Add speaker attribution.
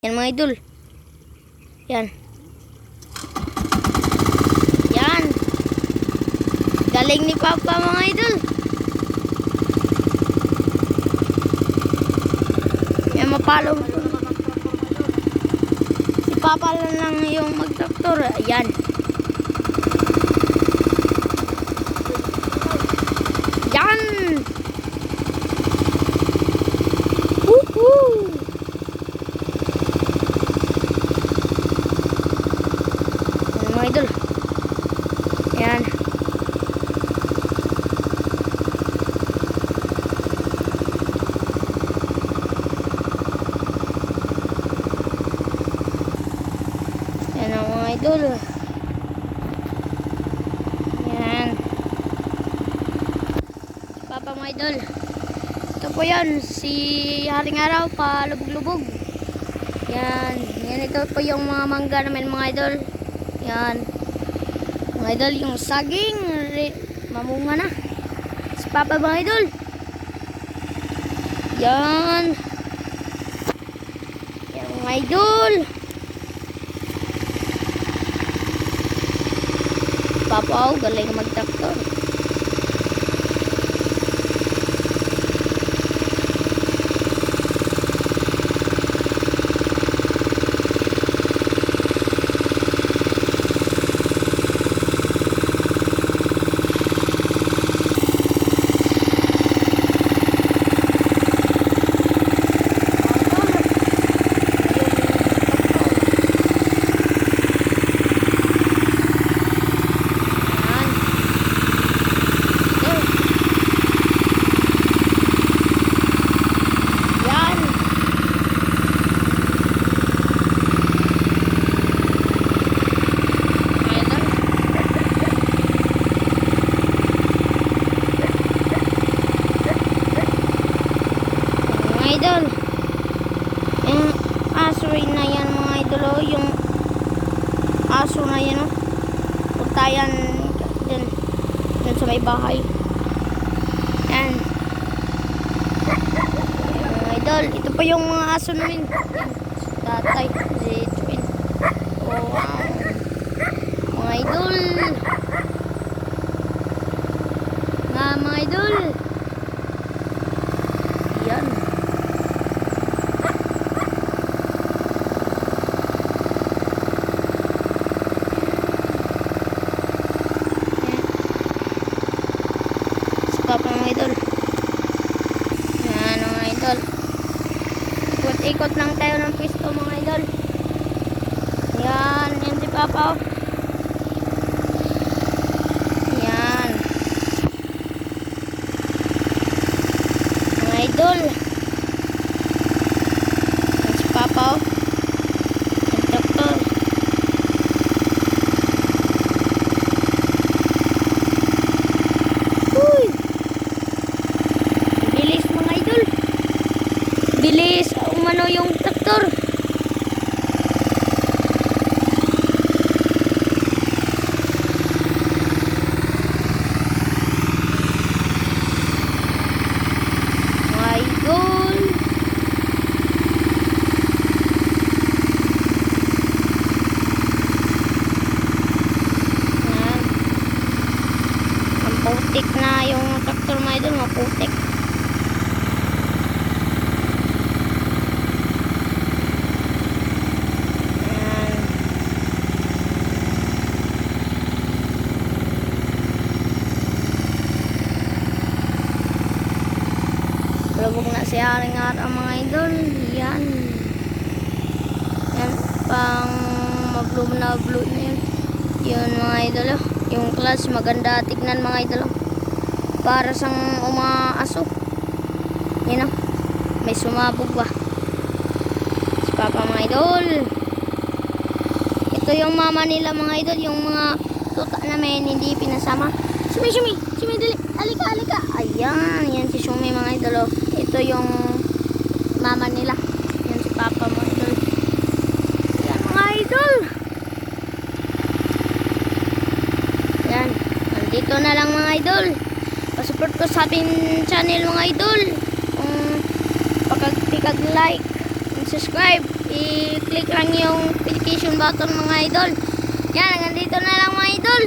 Speaker 1: Yan mga idol. Yan. Yan. Galing ni Papa mga idol. Yan mapalong. Si Papa lang yung magtraktor. Ayan. Yan. Woohoo. Mga idol. Yan. Yan ang mga idol. Yan. Papa mga idol. Ito po yan. Si Haring Araw pa lubog-lubog. Yan. Yan ito po yung mga mangga namin mga idol. Yan. Mga idol, yung saging mamunga na. Si Papa mga idol. Yan. Yan mga idol. Papa ako, galing mag-traktor. Idol, yung aso na yan mga idol, oh, yung aso na yan, oh. Puntayan dun sa may bahay. Yan. Yan mga idol, ito pa yung mga aso namin. Yan, tatay, si Twin. Oh, wow. Mga idol. Mga idol. Yan. Papa mga idol. Yan mga idol. Ikot-ikot lang tayo ng pisto mga idol. Yan. Yan si Papa. Yan. Mga idol. Yan si Papa. Yan doktor. Bilis umano yung traktor. My God. Yan. Ang putik na yung traktor mga idol, maputik. Lubog na si Haring Araw mga idol. Yan. Yan. Pang mag-bloom na blue na yun. Yun mga idol. Yung class maganda tignan mga idol. Para sang umaaso. Yan o. May sumabog ba. Si Papa mga idol. Ito yung mama nila mga idol. Yung mga tuta namin hindi pinasama. Sumi dali. Alika. Ayan. Yan si Sumi mga idol. Ito yung mama nila. Yan si Papa mga idol. Yan mga idol. Yan. Nandito na lang mga idol. Pasupport ko sa ating channel mga idol. Kung pag-like and subscribe. i-click lang yung notification button mga idol. Yan, hanggang dito na lang mga idol.